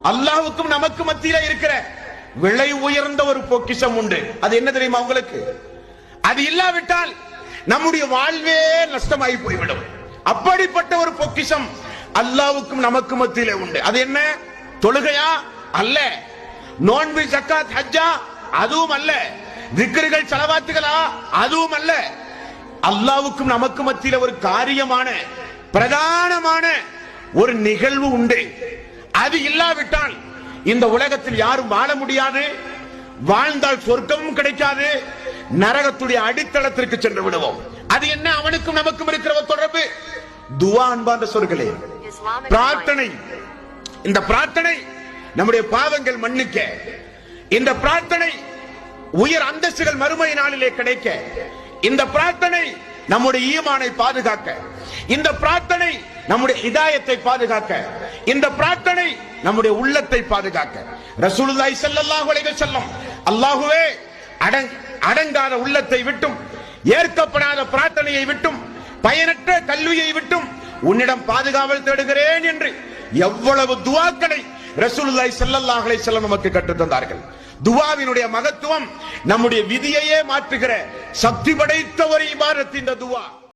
அல்லாஹ்வுக்கும் நமக்கு மத்தியில இருக்கிற விலை உயர்ந்த ஒரு பொக்கிஷம் உண்டு. அது என்ன தெரியுமா உங்களுக்கு? அது இல்லாவிட்டால் நம்முடைய வாழ்வே நஷ்டமாகி போய்விடும். அப்படிப்பட்ட ஒரு பொக்கிஷம் அல்லாஹ்வுக்கும் நமக்கு மத்தியில உண்டு. அது என்ன? தொழுகையா? அல்ல. நோன்பு, ஜக்காத், ஹஜ்ஜா? அதுவும் அல்ல. திக்ருகள், ஸலவாத்துகளா? அதுவும் அல்ல. அல்லாஹ்வுக்கும் நமக்கு மத்தியில ஒரு காரியமான பிரதானமான ஒரு நிகழ்வு உண்டு. அது இல்லாவிட்டால் இந்த உலகத்தில் யாரும் வாழ முடியாது. வாழ்ந்தால் சொர்க்கமும் கிடைக்காது. நரகத்துடைய அடித்தளத்திற்கு சென்று விடுவோம். அது என்ன? அவனுக்கும் நமக்கும் இருக்கிற ஒரு தொடர்பு. துஆ அன்பார்ந்த சொற்களே, பிரார்த்தனை. இந்த பிரார்த்தனை நம்முடைய பாவங்கள் மன்னிக்க, இந்த பிரார்த்தனை உயர் அந்தஸ்துகள் மறுமை நாளிலே கிடைக்க, இந்த பிரார்த்தனை நம்முடைய ஈமானை பாதுகாக்க, இந்த பிரார்த்தனை நம்முடைய ஹிதாயத்தை பாதுகாக்க, இந்த பிரார்த்தனை நம்முடைய உள்ளத்தை பாதுகாக்க. ரசூலுல்லாஹி ஸல்லல்லாஹு அலைஹி வஸல்லம், அல்லாஹ்வே அடங்காத உள்ளத்தை விட்டும், ஏற்கப்படாத பிரார்த்தனையை விட்டும், பயனற்ற கல்வியை விட்டும் உன்னிடம் பாதுகாவல் தேடுகிறேன் என்று எவ்வளவு துஆக்களை ரசூலுல்லாஹி ஸல்லல்லாஹு அலைஹி வஸல்லம் நமக்கு கற்றுத் தந்தார்கள். துஆவினுடைய மகத்துவம் நம்முடைய விதியையே மாற்றுகிற சக்தி படைத்த ஒரு இபாதத் இந்த துஆ.